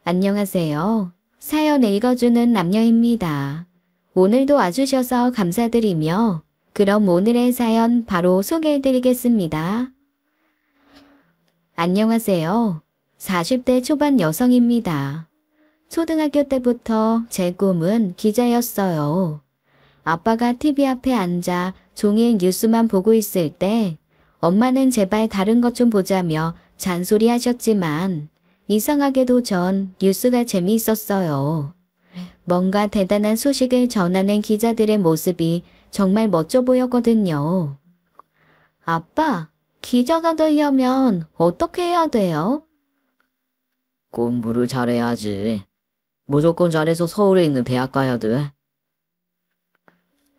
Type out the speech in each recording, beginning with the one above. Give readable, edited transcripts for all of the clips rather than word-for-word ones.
안녕하세요. 사연 읽어주는 남녀입니다. 오늘도 와주셔서 감사드리며 그럼 오늘의 사연 바로 소개해드리겠습니다. 안녕하세요. 40대 초반 여성입니다. 초등학교 때부터 제 꿈은 기자였어요. 아빠가 TV 앞에 앉아 종일 뉴스만 보고 있을 때 엄마는 제발 다른 것 좀 보자며 잔소리하셨지만 이상하게도 전 뉴스가 재미있었어요. 뭔가 대단한 소식을 전하는 기자들의 모습이 정말 멋져 보였거든요. 아빠, 기자가 되려면 어떻게 해야 돼요? 공부를 잘해야지. 무조건 잘해서 서울에 있는 대학 가야 돼.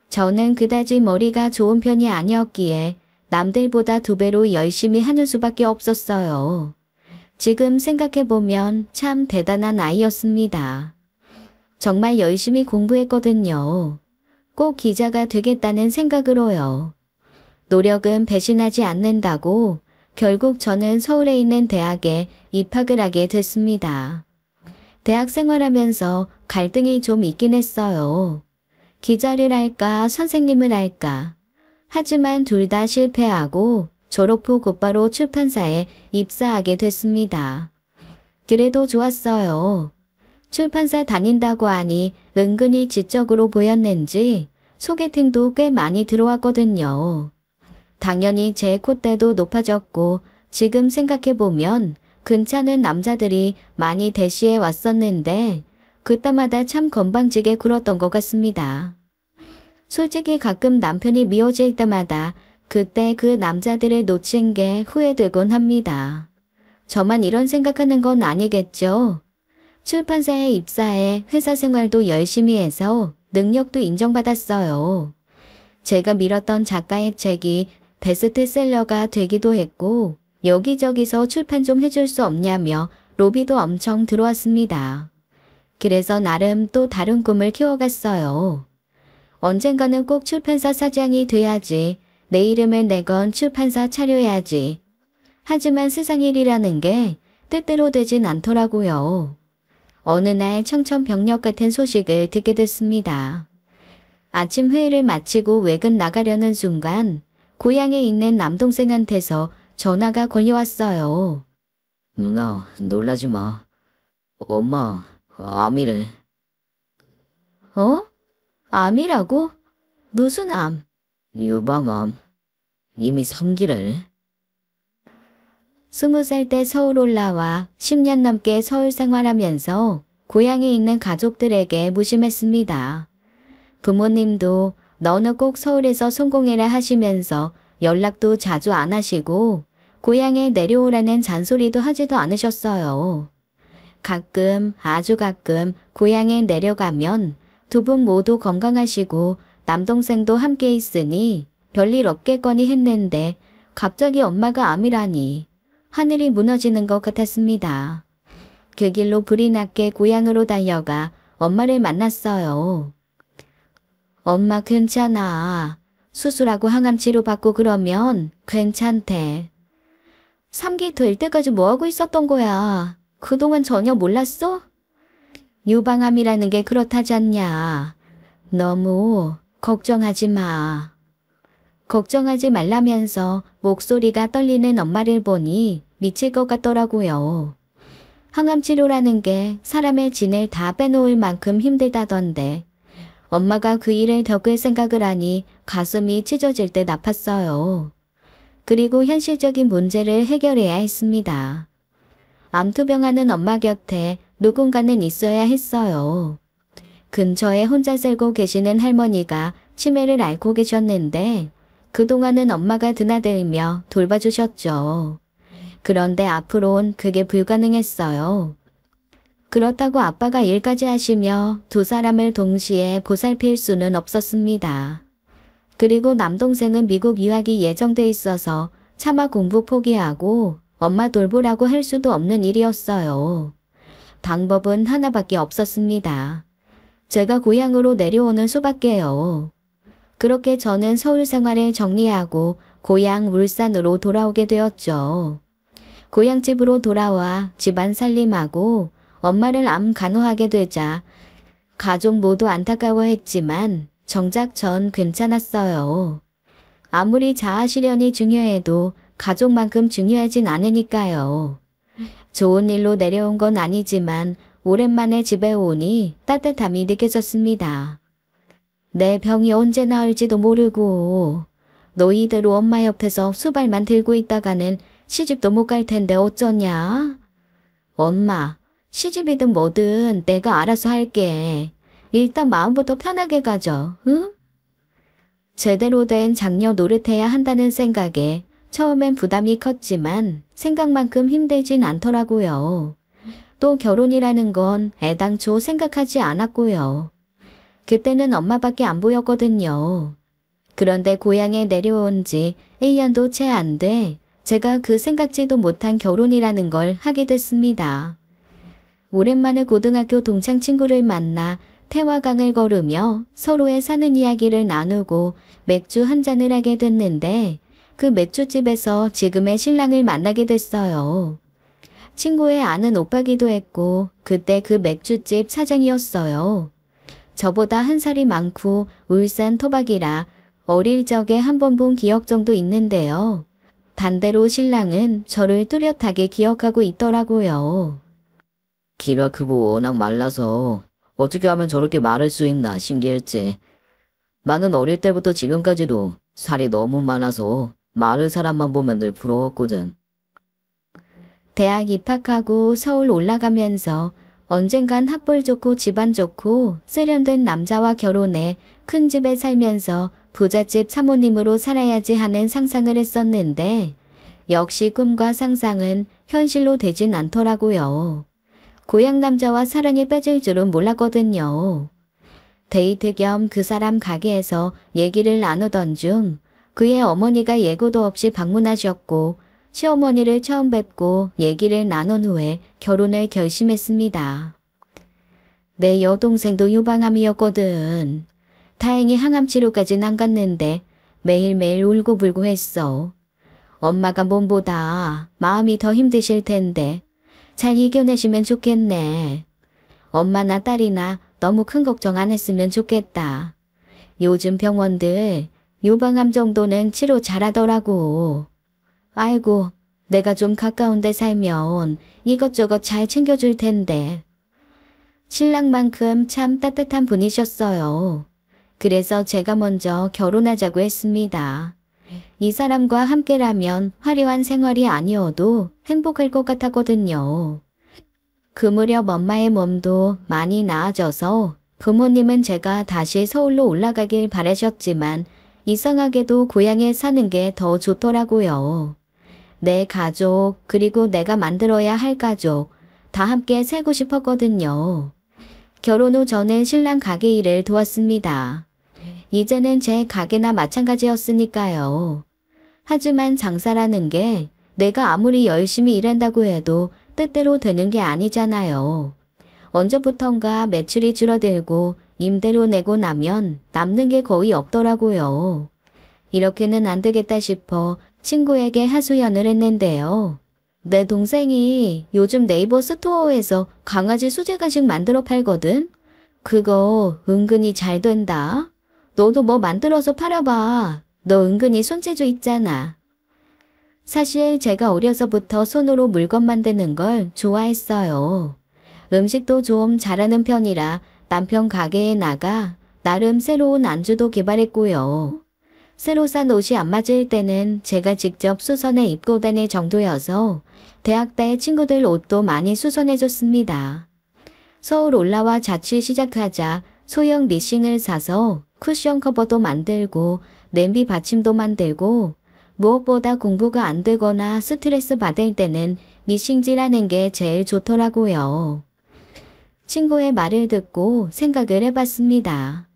저는 그다지 머리가 좋은 편이 아니었기에 남들보다 2배로 열심히 하는 수밖에 없었어요. 지금 생각해보면 참 대단한 아이였습니다. 정말 열심히 공부했거든요. 꼭 기자가 되겠다는 생각으로요. 노력은 배신하지 않는다고 결국 저는 서울에 있는 대학에 입학을 하게 됐습니다. 대학 생활하면서 갈등이 좀 있긴 했어요. 기자를 할까 선생님을 할까. 하지만 둘 다 실패하고 졸업 후 곧바로 출판사에 입사하게 됐습니다. 그래도 좋았어요. 출판사 다닌다고 하니 은근히 지적으로 보였는지 소개팅도 꽤 많이 들어왔거든요. 당연히 제 콧대도 높아졌고 지금 생각해보면 괜찮은 남자들이 많이 대시해 왔었는데 그때마다 참 건방지게 굴었던 것 같습니다. 솔직히 가끔 남편이 미워질 때마다 그때 그 남자들을 놓친 게 후회되곤 합니다. 저만 이런 생각하는 건 아니겠죠? 출판사에 입사해 회사 생활도 열심히 해서 능력도 인정받았어요. 제가 밀었던 작가의 책이 베스트셀러가 되기도 했고 여기저기서 출판 좀 해줄 수 없냐며 로비도 엄청 들어왔습니다. 그래서 나름 또 다른 꿈을 키워갔어요. 언젠가는 꼭 출판사 사장이 돼야지. 내 이름을 내건 출판사 차려야지. 하지만 세상 일이라는 게 뜻대로 되진 않더라고요. 어느 날 청천벽력 같은 소식을 듣게 됐습니다. 아침 회의를 마치고 외근 나가려는 순간 고향에 있는 남동생한테서 전화가 걸려왔어요. 누나, 놀라지 마. 엄마, 암이래. 어? 암이라고? 무슨 암? 유방암. 이미 3기래. 20살 때 서울 올라와 10년 넘게 서울 생활하면서 고향에 있는 가족들에게 무심했습니다. 부모님도 너는 꼭 서울에서 성공해라 하시면서 연락도 자주 안 하시고 고향에 내려오라는 잔소리도 하지도 않으셨어요. 가끔, 아주 가끔 고향에 내려가면 두 분 모두 건강하시고 남동생도 함께 있으니 별일 없겠거니 했는데 갑자기 엄마가 암이라니 하늘이 무너지는 것 같았습니다. 그 길로 불이 났게 고향으로 달려가 엄마를 만났어요. 엄마 괜찮아. 수술하고 항암 치료 받고 그러면 괜찮대. 3기 될 때까지 뭐하고 있었던 거야? 그동안 전혀 몰랐어? 유방암이라는 게 그렇다잖냐. 너무 걱정하지 마. 걱정하지 말라면서 목소리가 떨리는 엄마를 보니 미칠 것 같더라고요. 항암 치료라는 게 사람의 진을 다 빼놓을 만큼 힘들다던데 엄마가 그 일을 겪을 생각을 하니 가슴이 찢어질 듯 아팠어요. 그리고 현실적인 문제를 해결해야 했습니다. 암투병하는 엄마 곁에 누군가는 있어야 했어요. 근처에 혼자 살고 계시는 할머니가 치매를 앓고 계셨는데 그동안은 엄마가 드나들며 돌봐주셨죠. 그런데 앞으로는 그게 불가능했어요. 그렇다고 아빠가 일까지 하시며 두 사람을 동시에 보살필 수는 없었습니다. 그리고 남동생은 미국 유학이 예정돼 있어서 차마 공부 포기하고 엄마 돌보라고 할 수도 없는 일이었어요. 방법은 하나밖에 없었습니다. 제가 고향으로 내려오는 수밖에요. 그렇게 저는 서울 생활을 정리하고 고향 울산으로 돌아오게 되었죠. 고향집으로 돌아와 집안 살림하고 엄마를 암 간호하게 되자 가족 모두 안타까워했지만 정작 전 괜찮았어요. 아무리 자아 실현이 중요해도 가족만큼 중요하진 않으니까요. 좋은 일로 내려온 건 아니지만 오랜만에 집에 오니 따뜻함이 느껴졌습니다. 내 병이 언제 나을지도 모르고 너희대로 엄마 옆에서 수발만 들고 있다가는 시집도 못 갈 텐데 어쩌냐? 엄마, 시집이든 뭐든 내가 알아서 할게. 일단 마음부터 편하게 가져, 응? 제대로 된 장녀 노릇해야 한다는 생각에 처음엔 부담이 컸지만 생각만큼 힘들진 않더라고요. 또 결혼이라는 건 애당초 생각하지 않았고요. 그때는 엄마밖에 안 보였거든요. 그런데 고향에 내려온 지 1년도 채 안 돼 제가 그 생각지도 못한 결혼이라는 걸 하게 됐습니다. 오랜만에 고등학교 동창 친구를 만나 태화강을 걸으며 서로의 사는 이야기를 나누고 맥주 한 잔을 하게 됐는데 그 맥주집에서 지금의 신랑을 만나게 됐어요. 친구의 아는 오빠기도 했고 그때 그 맥주집 사장이었어요. 저보다 한 살이 많고 울산 토박이라 어릴 적에 한 번 본 기억 정도 있는데요. 반대로 신랑은 저를 뚜렷하게 기억하고 있더라고요. 키가 크고 워낙 말라서 어떻게 하면 저렇게 마를 수 있나 신기했지. 나는 어릴 때부터 지금까지도 살이 너무 많아서 마를 사람만 보면 늘 부러웠거든. 대학 입학하고 서울 올라가면서 언젠간 학벌 좋고 집안 좋고 세련된 남자와 결혼해 큰 집에 살면서 부잣집 사모님으로 살아야지 하는 상상을 했었는데 역시 꿈과 상상은 현실로 되진 않더라고요. 고향 남자와 사랑에 빠질 줄은 몰랐거든요. 데이트 겸 그 사람 가게에서 얘기를 나누던 중 그의 어머니가 예고도 없이 방문하셨고 시어머니를 처음 뵙고 얘기를 나눈 후에 결혼을 결심했습니다. 내 여동생도 유방암이었거든. 다행히 항암 치료까지는 안 갔는데 매일매일 울고불고 했어. 엄마가 몸보다 마음이 더 힘드실 텐데 잘 이겨내시면 좋겠네. 엄마나 딸이나 너무 큰 걱정 안 했으면 좋겠다. 요즘 병원들 유방암 정도는 치료 잘하더라고. 아이고, 내가 좀 가까운 데 살면 이것저것 잘 챙겨줄 텐데. 신랑만큼 참 따뜻한 분이셨어요. 그래서 제가 먼저 결혼하자고 했습니다. 이 사람과 함께라면 화려한 생활이 아니어도 행복할 것 같았거든요. 그 무렵 엄마의 몸도 많이 나아져서 부모님은 제가 다시 서울로 올라가길 바라셨지만 이상하게도 고향에 사는 게 더 좋더라고요. 내 가족 그리고 내가 만들어야 할 가족 다 함께 살고 싶었거든요. 결혼 후 저는 신랑 가게 일을 도왔습니다. 이제는 제 가게나 마찬가지였으니까요. 하지만 장사라는 게 내가 아무리 열심히 일한다고 해도 뜻대로 되는 게 아니잖아요. 언제부턴가 매출이 줄어들고 임대료 내고 나면 남는 게 거의 없더라고요. 이렇게는 안 되겠다 싶어 친구에게 하소연을 했는데요. 내 동생이 요즘 네이버 스토어에서 강아지 수제 간식 만들어 팔거든? 그거 은근히 잘 된다. 너도 뭐 만들어서 팔아봐. 너 은근히 손재주 있잖아. 사실 제가 어려서부터 손으로 물건 만드는 걸 좋아했어요. 음식도 좀 잘하는 편이라 남편 가게에 나가 나름 새로운 안주도 개발했고요. 새로 산 옷이 안 맞을 때는 제가 직접 수선해 입고 다닐 정도여서 대학 때 친구들 옷도 많이 수선해줬습니다. 서울 올라와 자취 시작하자 소형 미싱을 사서 쿠션 커버도 만들고 냄비 받침도 만들고 무엇보다 공부가 안 되거나 스트레스 받을 때는 미싱질하는 게 제일 좋더라고요. 친구의 말을 듣고 생각을 해봤습니다.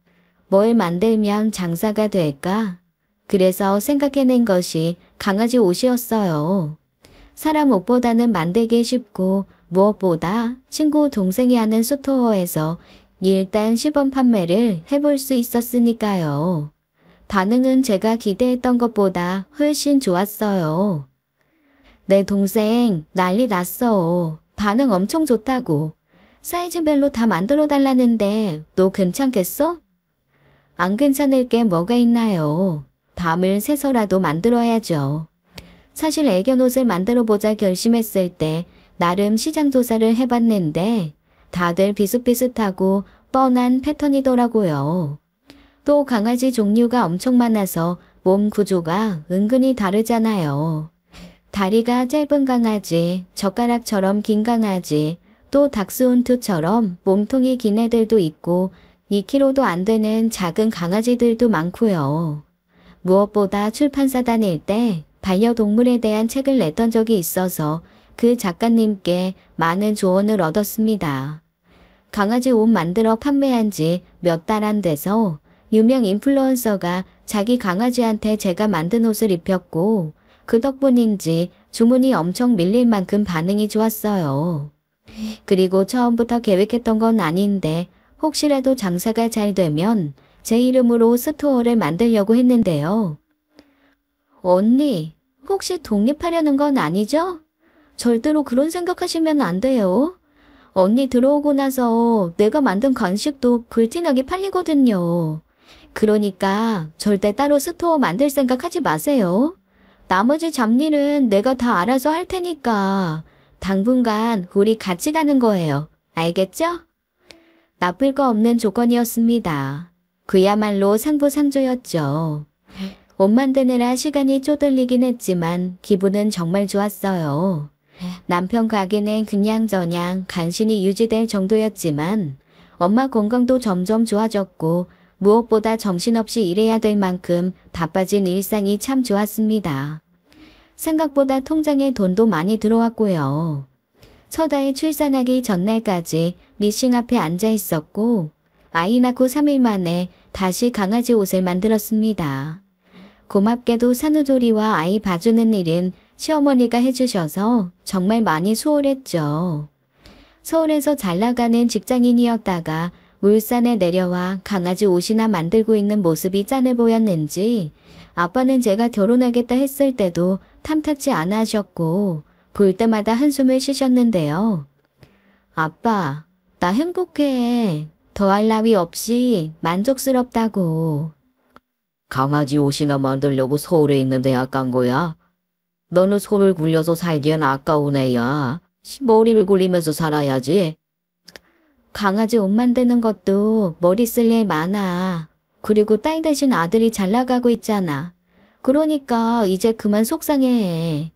뭘 만들면 장사가 될까? 그래서 생각해낸 것이 강아지 옷이었어요. 사람 옷보다는 만들기 쉽고 무엇보다 친구 동생이 하는 스토어에서 일단 시범 판매를 해볼 수 있었으니까요. 반응은 제가 기대했던 것보다 훨씬 좋았어요. 내 동생 난리 났어. 반응 엄청 좋다고. 사이즈별로 다 만들어 달라는데 너 괜찮겠어? 안 괜찮을 게 뭐가 있나요? 밤을 새서라도 만들어야죠. 사실 애견 옷을 만들어 보자 결심했을 때 나름 시장 조사를 해봤는데 다들 비슷비슷하고 뻔한 패턴이더라고요. 또 강아지 종류가 엄청 많아서 몸 구조가 은근히 다르잖아요. 다리가 짧은 강아지, 젓가락처럼 긴 강아지, 또 닥스훈트처럼 몸통이 긴 애들도 있고 2kg도 안 되는 작은 강아지들도 많고요. 무엇보다 출판사 다닐 때 반려동물에 대한 책을 냈던 적이 있어서 그 작가님께 많은 조언을 얻었습니다. 강아지 옷 만들어 판매한 지 몇 달 안 돼서 유명 인플루언서가 자기 강아지한테 제가 만든 옷을 입혔고 그 덕분인지 주문이 엄청 밀릴 만큼 반응이 좋았어요. 그리고 처음부터 계획했던 건 아닌데 혹시라도 장사가 잘 되면 제 이름으로 스토어를 만들려고 했는데요. 언니, 혹시 독립하려는 건 아니죠? 절대로 그런 생각하시면 안 돼요. 언니 들어오고 나서 내가 만든 간식도 불티나게 팔리거든요. 그러니까 절대 따로 스토어 만들 생각하지 마세요. 나머지 잡일은 내가 다 알아서 할 테니까 당분간 우리 같이 가는 거예요. 알겠죠? 나쁠 거 없는 조건이었습니다. 그야말로 상부상조였죠. 옷 만드느라 시간이 쪼들리긴 했지만 기분은 정말 좋았어요. 남편 가게는 그냥저냥 간신히 유지될 정도였지만 엄마 건강도 점점 좋아졌고 무엇보다 정신없이 일해야 될 만큼 바빠진 일상이 참 좋았습니다. 생각보다 통장에 돈도 많이 들어왔고요. 첫 아이 출산하기 전날까지 미싱 앞에 앉아 있었고 아이 낳고 3일 만에 다시 강아지 옷을 만들었습니다. 고맙게도 산후조리와 아이 봐주는 일은 시어머니가 해주셔서 정말 많이 수월했죠. 서울에서 잘 나가는 직장인이었다가 울산에 내려와 강아지 옷이나 만들고 있는 모습이 짠해 보였는지 아빠는 제가 결혼하겠다 했을 때도 탐탁지 않아 하셨고 볼 때마다 한숨을 쉬셨는데요. 아빠, 나 행복해. 더할 나위 없이 만족스럽다고. 강아지 옷이나 만들려고 서울에 있는 대학 간 거야? 너는 손을 굴려서 살기엔 아까운 애야. 머리를 굴리면서 살아야지. 강아지 옷 만드는 것도 머리 쓸 일 많아. 그리고 딸 대신 아들이 잘 나가고 있잖아. 그러니까 이제 그만 속상해해.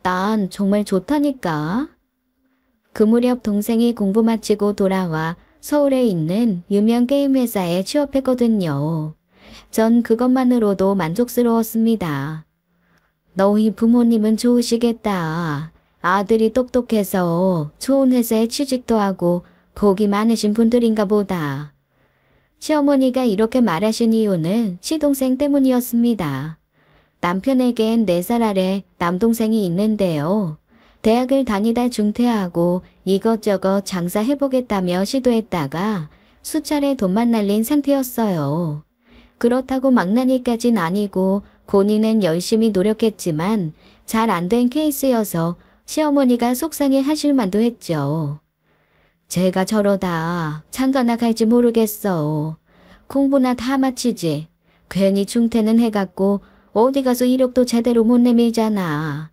난 정말 좋다니까. 그 무렵 동생이 공부 마치고 돌아와 서울에 있는 유명 게임 회사에 취업했거든요. 전 그것만으로도 만족스러웠습니다. 너희 부모님은 좋으시겠다. 아들이 똑똑해서 좋은 회사에 취직도 하고 복이 많으신 분들인가 보다. 시어머니가 이렇게 말하신 이유는 시동생 때문이었습니다. 남편에겐 4살 아래 남동생이 있는데요. 대학을 다니다 중퇴하고 이것저것 장사해보겠다며 시도했다가 수차례 돈만 날린 상태였어요. 그렇다고 망나니까진 아니고 본인은 열심히 노력했지만 잘 안 된 케이스여서 시어머니가 속상해 하실 만도 했죠. 제가 저러다 장가나 갈지 모르겠어. 공부나 다 마치지. 괜히 중퇴는 해갖고 어디 가서 이력도 제대로 못 내밀잖아.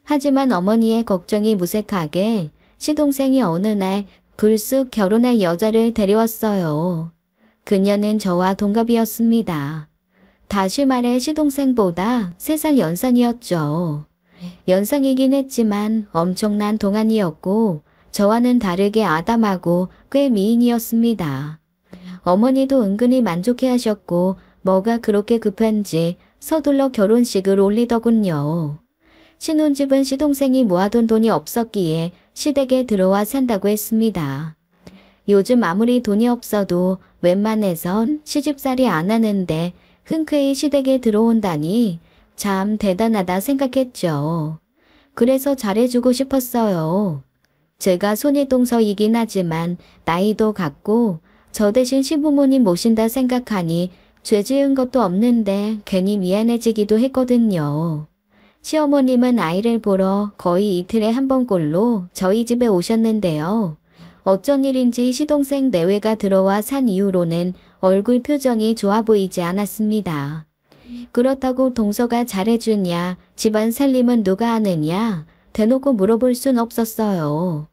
하지만 어머니의 걱정이 무색하게 시동생이 어느 날 불쑥 결혼할 여자를 데려왔어요. 그녀는 저와 동갑이었습니다. 다시 말해 시동생보다 3살 연상이었죠. 연상이긴 했지만 엄청난 동안이었고 저와는 다르게 아담하고 꽤 미인이었습니다. 어머니도 은근히 만족해 하셨고 뭐가 그렇게 급한지 서둘러 결혼식을 올리더군요. 신혼집은 시동생이 모아둔 돈이 없었기에 시댁에 들어와 산다고 했습니다. 요즘 아무리 돈이 없어도 웬만해선 시집살이 안 하는데 흔쾌히 시댁에 들어온다니 참 대단하다 생각했죠. 그래서 잘해주고 싶었어요. 제가 손위동서이긴 하지만 나이도 같고 저 대신 시부모님 모신다 생각하니 죄 지은 것도 없는데 괜히 미안해지기도 했거든요. 시어머님은 아이를 보러 거의 이틀에 한 번꼴로 저희 집에 오셨는데요. 어쩐 일인지 시동생 내외가 들어와 산 이후로는 얼굴 표정이 좋아 보이지 않았습니다. 그렇다고 동서가 잘해주냐, 집안 살림은 누가 하느냐, 대놓고 물어볼 순 없었어요.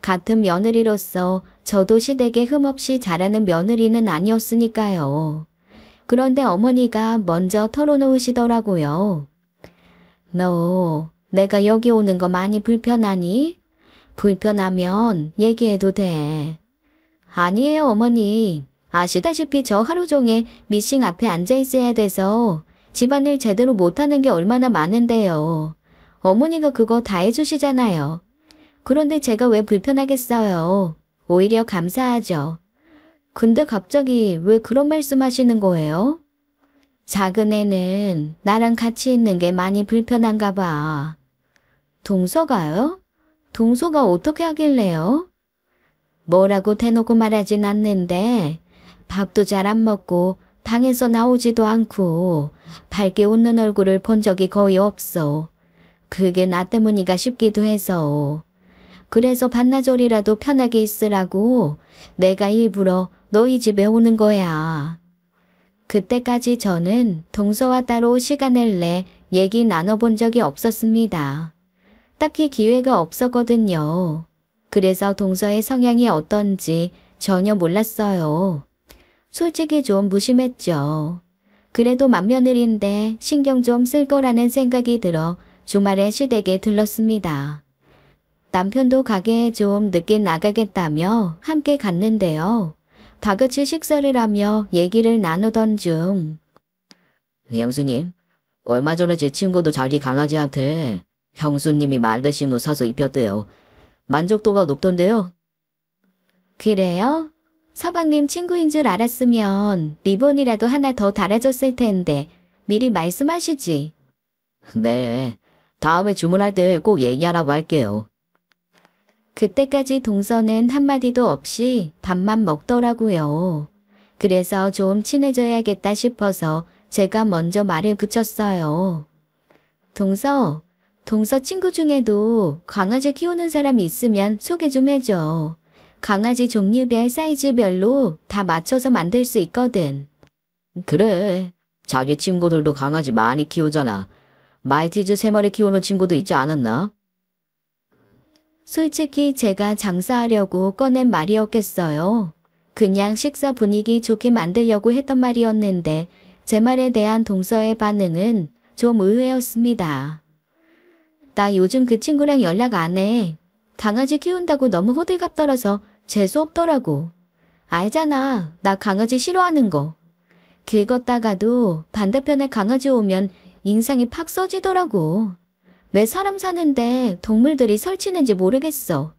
같은 며느리로서 저도 시댁에 흠없이 잘하는 며느리는 아니었으니까요. 그런데 어머니가 먼저 털어놓으시더라고요. 너, 내가 여기 오는 거 많이 불편하니? 불편하면 얘기해도 돼. 아니에요, 어머니. 아시다시피 저 하루 종일 미싱 앞에 앉아 있어야 돼서 집안일 제대로 못하는 게 얼마나 많은데요. 어머니가 그거 다 해주시잖아요. 그런데 제가 왜 불편하겠어요? 오히려 감사하죠. 근데 갑자기 왜 그런 말씀 하시는 거예요? 작은 애는 나랑 같이 있는 게 많이 불편한가 봐. 동서가요? 동서가 어떻게 하길래요? 뭐라고 대놓고 말하진 않는데 밥도 잘 안 먹고 방에서 나오지도 않고 밝게 웃는 얼굴을 본 적이 거의 없어. 그게 나 때문이가 싶기도 해서. 그래서 반나절이라도 편하게 있으라고 내가 일부러 너희 집에 오는 거야. 그때까지 저는 동서와 따로 시간을 내 얘기 나눠본 적이 없었습니다. 딱히 기회가 없었거든요. 그래서 동서의 성향이 어떤지 전혀 몰랐어요. 솔직히 좀 무심했죠. 그래도 맏며느리인데 신경 좀 쓸 거라는 생각이 들어 주말에 시댁에 들렀습니다. 남편도 가게에 좀 늦게 나가겠다며 함께 갔는데요. 다같이 식사를 하며 얘기를 나누던 중 형수님, 얼마 전에 제 친구도 자기 강아지한테 형수님이 말대신 옷 사서 입혔대요. 만족도가 높던데요. 그래요? 서방님 친구인 줄 알았으면 리본이라도 하나 더 달아줬을 텐데 미리 말씀하시지. 네, 다음에 주문할 때 꼭 얘기하라고 할게요. 그때까지 동서는 한마디도 없이 밥만 먹더라고요. 그래서 좀 친해져야겠다 싶어서 제가 먼저 말을 붙였어요. 동서 친구 중에도 강아지 키우는 사람이 있으면 소개 좀 해줘. 강아지 종류별 사이즈별로 다 맞춰서 만들 수 있거든. 그래, 자기 친구들도 강아지 많이 키우잖아. 말티즈 3마리 키우는 친구도 있지 않았나? 솔직히 제가 장사하려고 꺼낸 말이었겠어요. 그냥 식사 분위기 좋게 만들려고 했던 말이었는데 제 말에 대한 동서의 반응은 좀 의외였습니다. 나 요즘 그 친구랑 연락 안 해. 강아지 키운다고 너무 호들갑 떨어서 재수 없더라고. 알잖아, 나 강아지 싫어하는 거. 길 걷다가도 반대편에 강아지 오면 인상이 팍 써지더라고. 왜 사람 사는데 동물들이 설치는지 모르겠어.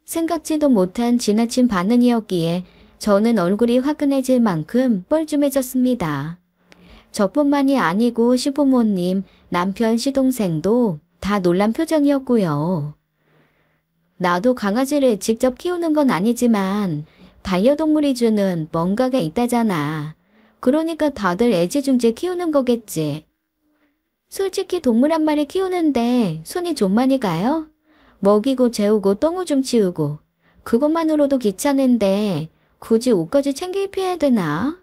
생각지도 못한 지나친 반응이었기에 저는 얼굴이 화끈해질 만큼 뻘쭘해졌습니다. 저뿐만이 아니고 시부모님, 남편, 시동생도 다 놀란 표정이었고요. 나도 강아지를 직접 키우는 건 아니지만 반려동물이 주는 뭔가가 있다잖아. 그러니까 다들 애지중지 키우는 거겠지. 솔직히 동물 한 마리 키우는데 손이 좀 많이 가요? 먹이고 재우고 똥오줌 치우고 그것만으로도 귀찮은데 굳이 옷까지 챙겨 입혀야 되나?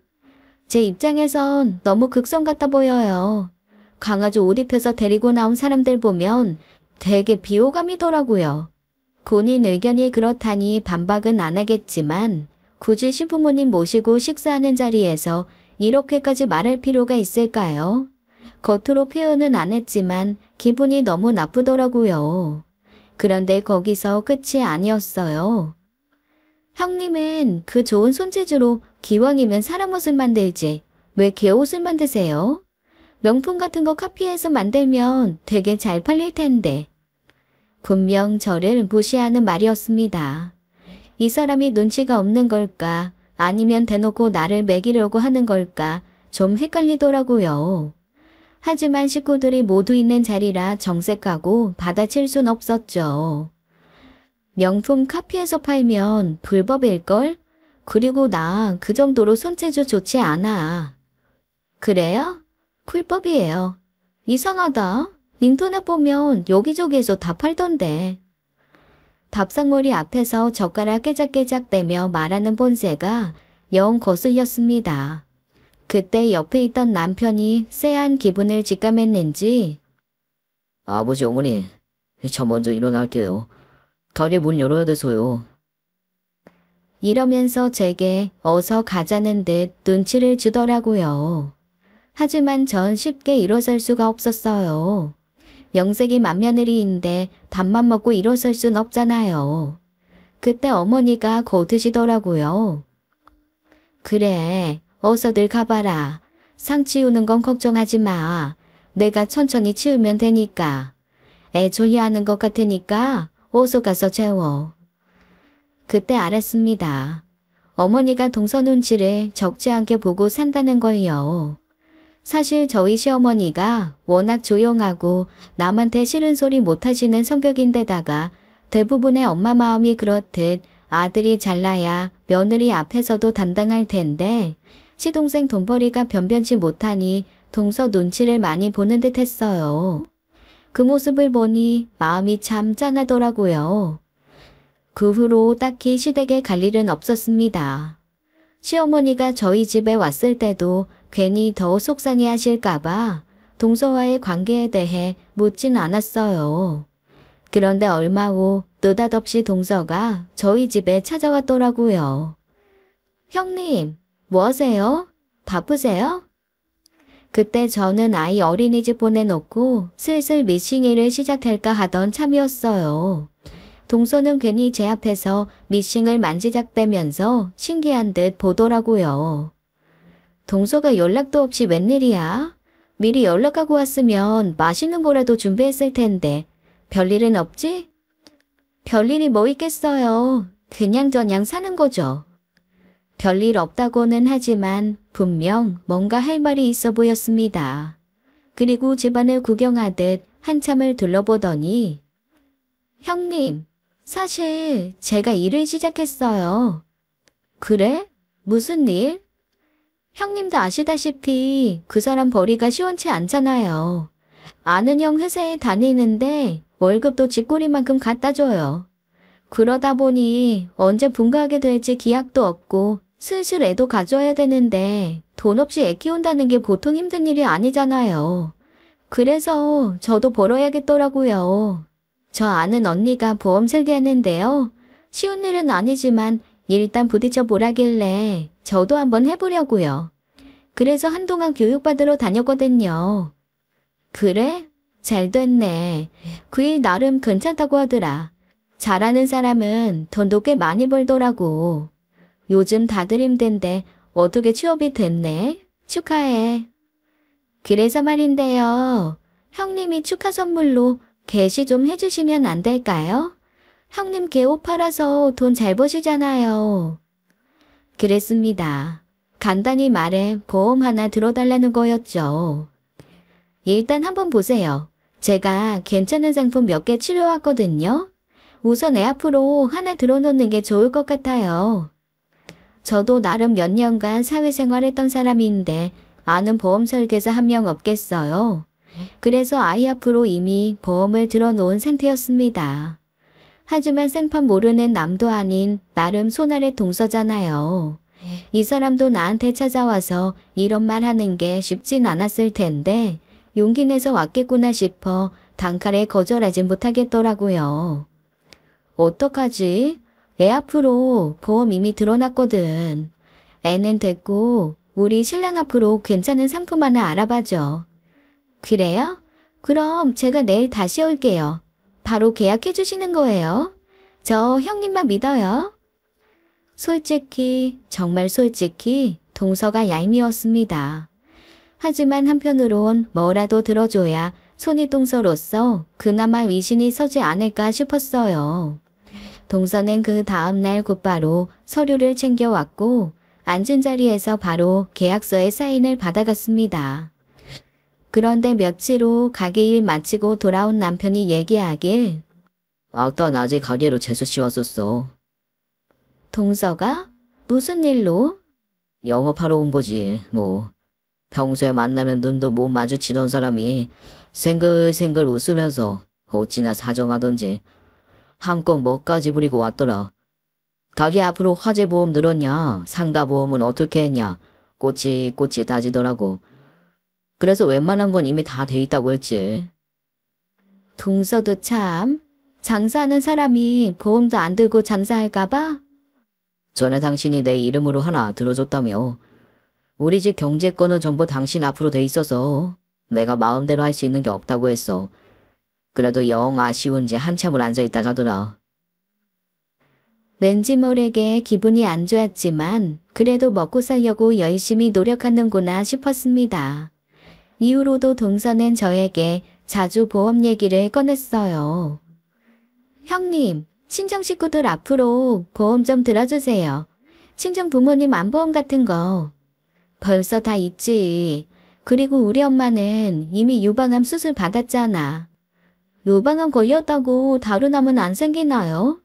제 입장에선 너무 극성 같아 보여요. 강아지 옷 입혀서 데리고 나온 사람들 보면 되게 비호감이더라고요. 본인 의견이 그렇다니 반박은 안 하겠지만 굳이 시부모님 모시고 식사하는 자리에서 이렇게까지 말할 필요가 있을까요? 겉으로 표현은 안 했지만 기분이 너무 나쁘더라고요. 그런데 거기서 끝이 아니었어요. 형님은 그 좋은 손재주로 기왕이면 사람 옷을 만들지 왜 개 옷을 만드세요? 명품 같은 거 카피해서 만들면 되게 잘 팔릴 텐데. 분명 저를 무시하는 말이었습니다. 이 사람이 눈치가 없는 걸까? 아니면 대놓고 나를 먹이려고 하는 걸까? 좀 헷갈리더라고요. 하지만 식구들이 모두 있는 자리라 정색하고 받아칠 순 없었죠. 명품 카피해서 팔면 불법일걸? 그리고 나 그 정도로 손재주 좋지 않아. 그래요? 불법이에요. 이상하다. 인터넷 보면 여기저기에서 다 팔던데. 밥상머리 앞에서 젓가락 깨작깨작대며 말하는 본새가 영 거슬렸습니다. 그때 옆에 있던 남편이 쎄한 기분을 직감했는지 아버지, 어머니, 저 먼저 일어날게요. 가게 문 열어야 돼서요. 이러면서 제게 어서 가자는 듯 눈치를 주더라고요. 하지만 전 쉽게 일어설 수가 없었어요. 명색이 맏며느리인데 밥만 먹고 일어설 순 없잖아요. 그때 어머니가 고드시더라고요. 그래, 어서들 가봐라. 상 치우는 건 걱정하지 마. 내가 천천히 치우면 되니까. 애 조리하는 것 같으니까 어서 가서 재워. 그때 알았습니다. 어머니가 동서 눈치를 적지 않게 보고 산다는 걸요. 사실 저희 시어머니가 워낙 조용하고 남한테 싫은 소리 못하시는 성격인데다가 대부분의 엄마 마음이 그렇듯 아들이 잘나야 며느리 앞에서도 당당할 텐데 시동생 돈벌이가 변변치 못하니 동서 눈치를 많이 보는 듯 했어요. 그 모습을 보니 마음이 참 짠하더라고요. 그 후로 딱히 시댁에 갈 일은 없었습니다. 시어머니가 저희 집에 왔을 때도 괜히 더 속상해 하실까봐 동서와의 관계에 대해 묻진 않았어요. 그런데 얼마 후 느닷없이 동서가 저희 집에 찾아왔더라고요. 형님, 뭐 하세요? 바쁘세요? 그때 저는 아이 어린이집 보내놓고 슬슬 미싱일을 시작할까 하던 참이었어요. 동서는 괜히 제 앞에서 미싱을 만지작대면서 신기한 듯 보더라고요. 동서가 연락도 없이 웬일이야? 미리 연락하고 왔으면 맛있는 거라도 준비했을 텐데 별일은 없지? 별일이 뭐 있겠어요. 그냥저냥 사는 거죠. 별일 없다고는 하지만 분명 뭔가 할 말이 있어 보였습니다. 그리고 집안을 구경하듯 한참을 둘러보더니 형님, 사실 제가 일을 시작했어요. 그래? 무슨 일? 형님도 아시다시피 그 사람 벌이가 시원치 않잖아요. 아는 형 회사에 다니는데 월급도 쥐꼬리만큼 갖다 줘요. 그러다 보니 언제 분가하게 될지 기약도 없고 슬슬 애도 가져야 되는데 돈 없이 애 키운다는 게 보통 힘든 일이 아니잖아요. 그래서 저도 벌어야겠더라고요. 저 아는 언니가 보험 설계하는데요. 쉬운 일은 아니지만 일단 부딪혀 보라길래 저도 한번 해보려고요. 그래서 한동안 교육받으러 다녔거든요. 그래? 잘 됐네. 그 일 나름 괜찮다고 하더라. 잘하는 사람은 돈도 꽤 많이 벌더라고. 요즘 다들 힘든데 어떻게 취업이 됐네? 축하해. 그래서 말인데요. 형님이 축하 선물로 게시 좀 해주시면 안 될까요? 형님 개 옷 팔아서 돈 잘 버시잖아요. 그랬습니다. 간단히 말해 보험 하나 들어달라는 거였죠. 일단 한번 보세요. 제가 괜찮은 상품 몇 개 치료왔거든요. 우선 애 앞으로 하나 들어놓는 게 좋을 것 같아요. 저도 나름 몇 년간 사회생활했던 사람인데 아는 보험 설계사 한 명 없겠어요. 그래서 아이 앞으로 이미 보험을 들어놓은 상태였습니다. 하지만 생판 모르는 남도 아닌 나름 손아래 동서잖아요. 이 사람도 나한테 찾아와서 이런 말 하는 게 쉽진 않았을 텐데 용기 내서 왔겠구나 싶어 단칼에 거절하진 못하겠더라고요. 어떡하지? 애 앞으로 보험 이미 들어놨거든. 애는 됐고 우리 신랑 앞으로 괜찮은 상품 하나 알아봐줘. 그래요? 그럼 제가 내일 다시 올게요. 바로 계약해 주시는 거예요? 저 형님만 믿어요. 솔직히 정말 솔직히 동서가 얄미웠습니다. 하지만 한편으론 뭐라도 들어줘야 손이동서로서 그나마 위신이 서지 않을까 싶었어요. 동서는 그 다음날 곧바로 서류를 챙겨왔고 앉은 자리에서 바로 계약서에 사인을 받아갔습니다. 그런데 며칠 후 가게 일 마치고 돌아온 남편이 얘기하길 아까 낮에 가게로 재수 씨 왔었어. 동서가? 무슨 일로? 영업하러 온 거지, 뭐. 평소에 만나면 눈도 못 마주치던 사람이 생글생글 웃으면서 어찌나 사정하던지. 한껏 뭐까지 부리고 왔더라. 가게 앞으로 화재보험 늘었냐, 상가보험은 어떻게 했냐, 꼬치꼬치 따지더라고. 그래서 웬만한 건 이미 다 돼 있다고 했지. 동서도 참, 장사하는 사람이 보험도 안 들고 장사할까봐? 전에 당신이 내 이름으로 하나 들어줬다며. 우리 집 경제권은 전부 당신 앞으로 돼 있어서 내가 마음대로 할 수 있는 게 없다고 했어. 그래도 영 아쉬운지 한참을 앉아있다 가더라. 왠지 모르게 기분이 안 좋았지만 그래도 먹고 살려고 열심히 노력하는구나 싶었습니다. 이후로도 동서는 저에게 자주 보험 얘기를 꺼냈어요. 형님, 친정 식구들 앞으로 보험 좀 들어주세요. 친정 부모님 안보험 같은 거. 벌써 다 있지. 그리고 우리 엄마는 이미 유방암 수술 받았잖아. 유방암 걸렸다고 다른 암은 안 생기나요?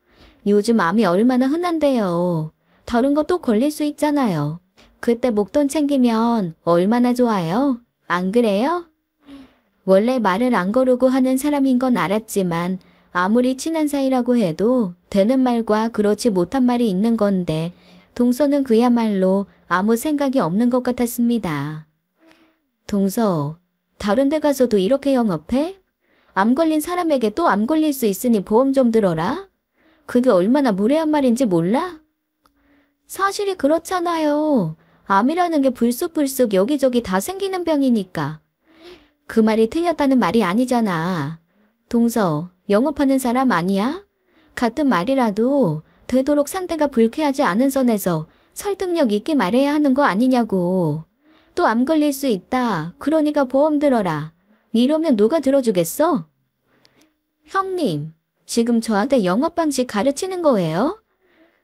요즘 암이 얼마나 흔한데요. 다른 것도 걸릴 수 있잖아요. 그때 목돈 챙기면 얼마나 좋아요? 안 그래요? 원래 말을 안 거르고 하는 사람인 건 알았지만 아무리 친한 사이라고 해도 되는 말과 그렇지 못한 말이 있는 건데 동서는 그야말로 아무 생각이 없는 것 같았습니다. 동서, 다른 데 가서도 이렇게 영업해? 암 걸린 사람에게 또 암 걸릴 수 있으니 보험 좀 들어라? 그게 얼마나 무례한 말인지 몰라? 사실이 그렇잖아요. 암이라는 게 불쑥불쑥 여기저기 다 생기는 병이니까. 그 말이 틀렸다는 말이 아니잖아. 동서, 영업하는 사람 아니야? 같은 말이라도 되도록 상대가 불쾌하지 않은 선에서 설득력 있게 말해야 하는 거 아니냐고. 또 암 걸릴 수 있다. 그러니까 보험 들어라. 이러면 누가 들어주겠어? 형님, 지금 저한테 영업 방식 가르치는 거예요?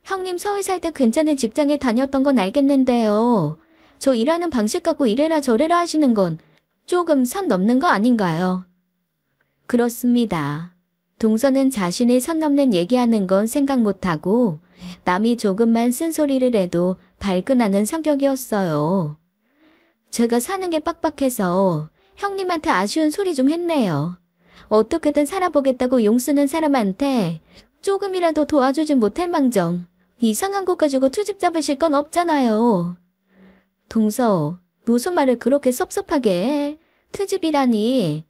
형님 서울 살 때 괜찮은 직장에 다녔던 건 알겠는데요. 저 일하는 방식 갖고 이래라 저래라 하시는 건 조금 선 넘는 거 아닌가요? 그렇습니다. 동서는 자신이 선 넘는 얘기하는 건 생각 못하고 남이 조금만 쓴소리를 해도 발끈하는 성격이었어요. 제가 사는 게 빡빡해서 형님한테 아쉬운 소리 좀 했네요. 어떻게든 살아보겠다고 용쓰는 사람한테 조금이라도 도와주진 못할 망정 이상한 거 가지고 트집 잡으실 건 없잖아요. 동서, 무슨 말을 그렇게 섭섭하게 해? 트집이라니.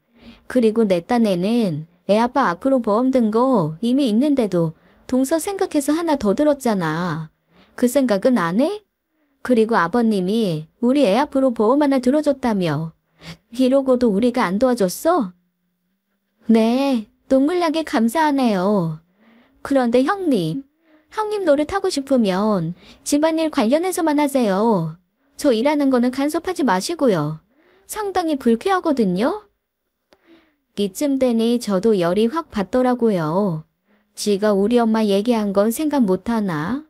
그리고 내 딴에는 애 아빠 앞으로 보험 든 거 이미 있는데도 동서 생각해서 하나 더 들었잖아. 그 생각은 안 해? 그리고 아버님이 우리 애 앞으로 보험 하나 들어줬다며. 이러고도 우리가 안 도와줬어? 네, 눈물나게 감사하네요. 그런데 형님 노릇하고 싶으면 집안일 관련해서만 하세요. 저 일하는 거는 간섭하지 마시고요. 상당히 불쾌하거든요. 이쯤 되니 저도 열이 확 받더라고요. 지가 우리 엄마 얘기한 건 생각 못하나?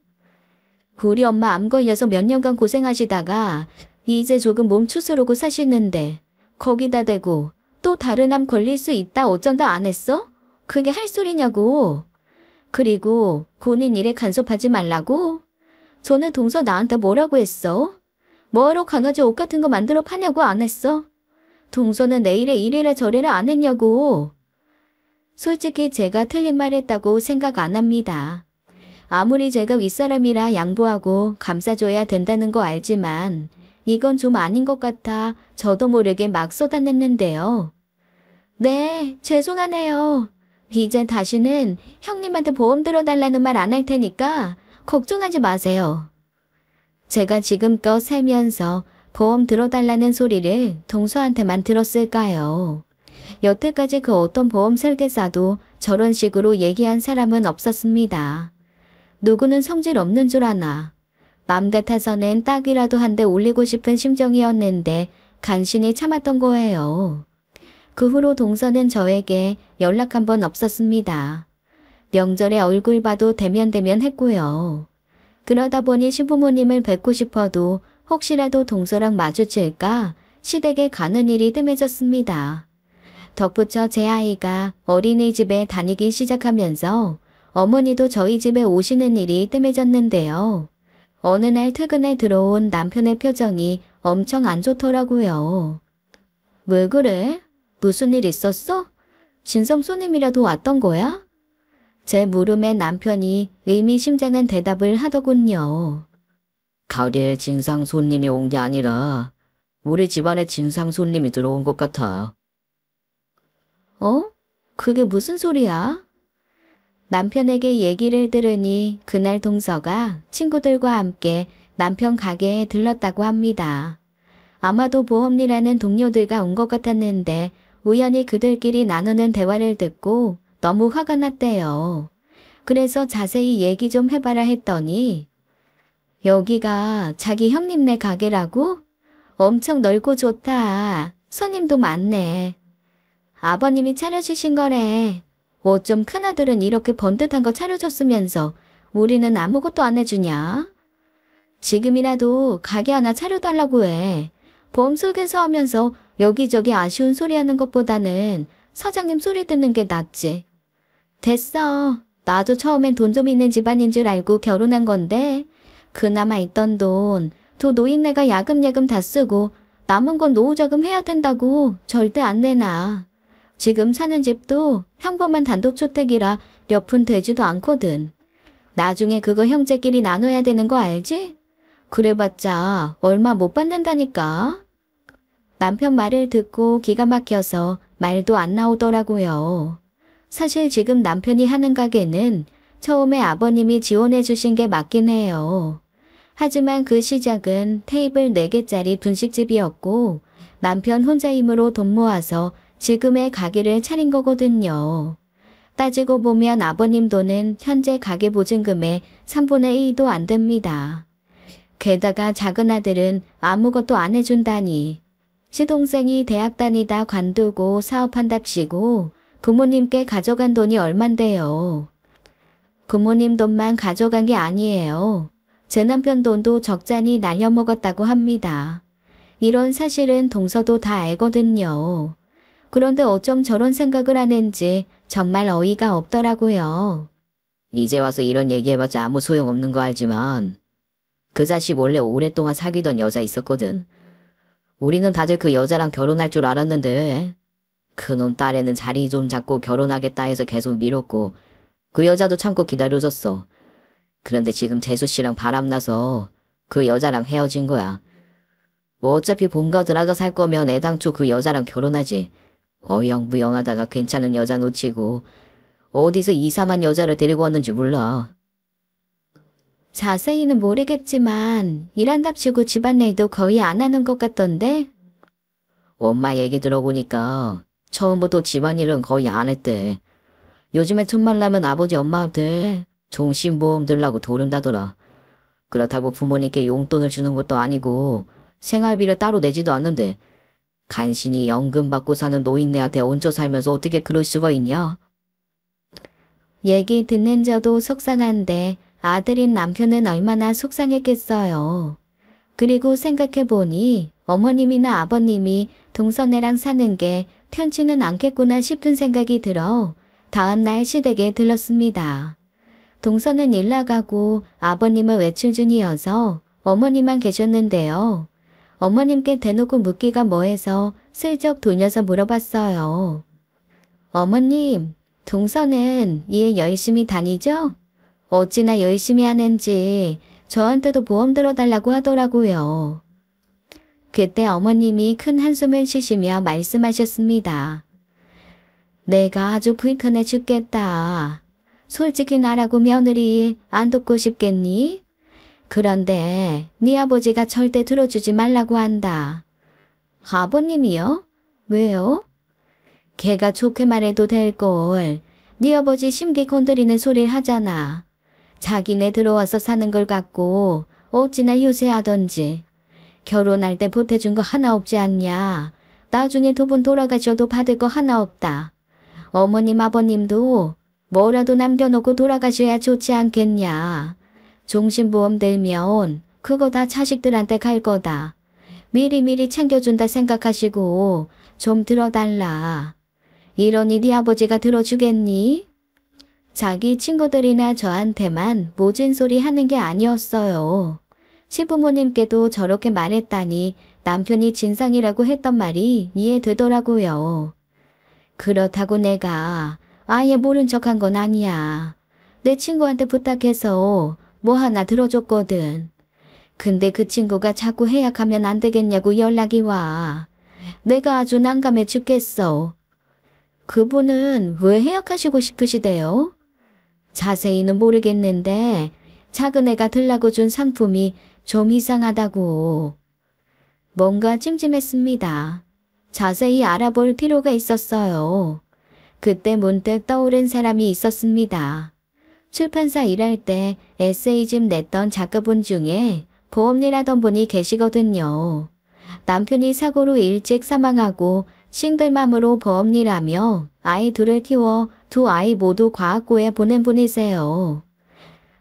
우리 엄마 암 걸려서 몇 년간 고생하시다가 이제 조금 몸 추스르고 사시는데 거기다 대고 또 다른 암 걸릴 수 있다 어쩐다 안 했어? 그게 할 소리냐고. 그리고 본인 일에 간섭하지 말라고? 저는 동서 나한테 뭐라고 했어? 뭐하러 강아지 옷 같은 거 만들어 파냐고 안 했어? 동서는 내일에 이래라 저래라 안 했냐고. 솔직히 제가 틀린 말 했다고 생각 안 합니다. 아무리 제가 윗사람이라 양보하고 감싸줘야 된다는 거 알지만 이건 좀 아닌 것 같아 저도 모르게 막 쏟아냈는데요. 네, 죄송하네요. 이제 다시는 형님한테 보험 들어달라는 말 안 할 테니까 걱정하지 마세요. 제가 지금껏 살면서 보험 들어달라는 소리를 동서한테만 들었을까요? 여태까지 그 어떤 보험 설계사도 저런 식으로 얘기한 사람은 없었습니다. 누구는 성질 없는 줄 아나. 맘 같아서는 딱이라도 한 대 올리고 싶은 심정이었는데 간신히 참았던 거예요. 그 후로 동서는 저에게 연락 한 번 없었습니다. 명절에 얼굴 봐도 대면대면 했고요. 그러다 보니 시부모님을 뵙고 싶어도 혹시라도 동서랑 마주칠까 시댁에 가는 일이 뜸해졌습니다. 덧붙여 제 아이가 어린이집에 다니기 시작하면서 어머니도 저희 집에 오시는 일이 뜸해졌는데요. 어느 날 퇴근에 들어온 남편의 표정이 엄청 안 좋더라고요. 왜 그래? 무슨 일 있었어? 진성 손님이라도 왔던 거야? 제 물음에 남편이 의미심장한 대답을 하더군요. 가게에 진상 손님이 온 게 아니라 우리 집안에 진상 손님이 들어온 것 같아. 어? 그게 무슨 소리야? 남편에게 얘기를 들으니 그날 동서가 친구들과 함께 남편 가게에 들렀다고 합니다. 아마도 보험일하는 동료들과 온 것 같았는데 우연히 그들끼리 나누는 대화를 듣고 너무 화가 났대요. 그래서 자세히 얘기 좀 해봐라 했더니 여기가 자기 형님네 가게라고? 엄청 넓고 좋다. 손님도 많네. 아버님이 차려주신 거래. 옷 좀 큰아들은 이렇게 번듯한 거 차려줬으면서 우리는 아무것도 안 해주냐? 지금이라도 가게 하나 차려달라고 해. 보험 속에서 하면서 여기저기 아쉬운 소리 하는 것보다는 사장님 소리 듣는 게 낫지. 됐어. 나도 처음엔 돈 좀 있는 집안인 줄 알고 결혼한 건데 그나마 있던 돈 두 노인네가 야금야금 다 쓰고 남은 건 노후자금 해야 된다고 절대 안 내놔. 지금 사는 집도 평범한 단독주택이라 몇 푼 되지도 않거든. 나중에 그거 형제끼리 나눠야 되는 거 알지? 그래봤자 얼마 못 받는다니까. 남편 말을 듣고 기가 막혀서 말도 안 나오더라고요. 사실 지금 남편이 하는 가게는 처음에 아버님이 지원해 주신 게 맞긴 해요. 하지만 그 시작은 테이블 4개짜리 분식집이었고 남편 혼자 힘으로 돈 모아서 지금의 가게를 차린 거거든요. 따지고 보면 아버님 돈은 현재 가게 보증금의 3분의 1도 안 됩니다. 게다가 작은 아들은 아무것도 안 해준다니. 시동생이 대학 다니다 관두고 사업한답시고 부모님께 가져간 돈이 얼만데요. 부모님 돈만 가져간 게 아니에요. 제 남편 돈도 적잖이 날려먹었다고 합니다. 이런 사실은 동서도 다 알거든요. 그런데 어쩜 저런 생각을 하는지 정말 어이가 없더라고요. 이제 와서 이런 얘기해봤자 아무 소용없는 거 알지만 그 자식 원래 오랫동안 사귀던 여자 있었거든. 우리는 다들 그 여자랑 결혼할 줄 알았는데 그놈 딸애는 자리 좀 잡고 결혼하겠다 해서 계속 미뤘고 그 여자도 참고 기다려줬어. 그런데 지금 재수 씨랑 바람나서 그 여자랑 헤어진 거야. 뭐 어차피 본가 들어가 살 거면 애당초 그 여자랑 결혼하지. 어영부영하다가 괜찮은 여자 놓치고 어디서 이상한 여자를 데리고 왔는지 몰라. 자세히는 모르겠지만 일한답시고 집안일도 거의 안 하는 것 같던데? 엄마 얘기 들어보니까 처음부터 집안일은 거의 안 했대. 요즘에 틈만 나면 아버지 엄마한테 종신보험 들라고 도른다더라. 그렇다고 부모님께 용돈을 주는 것도 아니고 생활비를 따로 내지도 않는데 간신히 연금 받고 사는 노인네한테 얹혀 살면서 어떻게 그럴 수가 있냐? 얘기 듣는 저도 속상한데 아들인 남편은 얼마나 속상했겠어요. 그리고 생각해보니 어머님이나 아버님이 동서네랑 사는 게 편치는 않겠구나 싶은 생각이 들어 다음날 시댁에 들렀습니다. 동서는 일 나가고 아버님은 외출 중이어서 어머니만 계셨는데요. 어머님께 대놓고 묻기가 뭐해서 슬쩍 돌려서 물어봤어요. 어머님, 동서는 일 열심히 다니죠? 어찌나 열심히 하는지 저한테도 보험 들어달라고 하더라고요. 그때 어머님이 큰 한숨을 쉬시며 말씀하셨습니다. 내가 아주 불편해 죽겠다. 솔직히 나라고 며느리 안 돕고 싶겠니? 그런데 네 아버지가 절대 들어주지 말라고 한다. 아버님이요? 왜요? 걔가 좋게 말해도 될걸. 네 아버지 심기 건드리는 소리를 하잖아. 자기네 들어와서 사는 걸 갖고 어찌나 유세하던지. 결혼할 때 보태준 거 하나 없지 않냐. 나중에 두 분 돌아가셔도 받을 거 하나 없다. 어머님 아버님도 뭐라도 남겨놓고 돌아가셔야 좋지 않겠냐. 종신보험 들면 그거 다 자식들한테 갈 거다. 미리미리 챙겨준다 생각하시고 좀 들어달라. 이러니 네 아버지가 들어주겠니? 자기 친구들이나 저한테만 모진 소리 하는 게 아니었어요. 시부모님께도 저렇게 말했다니 남편이 진상이라고 했던 말이 이해되더라고요. 그렇다고 내가 아예 모른 척한 건 아니야. 내 친구한테 부탁해서 뭐 하나 들어줬거든. 근데 그 친구가 자꾸 해약하면 안 되겠냐고 연락이 와. 내가 아주 난감해 죽겠어. 그분은 왜 해약하시고 싶으시대요? 자세히는 모르겠는데 작은 애가 들라고 준 상품이 좀 이상하다고. 뭔가 찜찜했습니다. 자세히 알아볼 필요가 있었어요. 그때 문득 떠오른 사람이 있었습니다. 출판사 일할 때 에세이집 냈던 작가분 중에 보험일 하던 분이 계시거든요. 남편이 사고로 일찍 사망하고 싱글맘으로 보험일하며 아이 둘을 키워 두 아이 모두 과학고에 보낸 분이세요.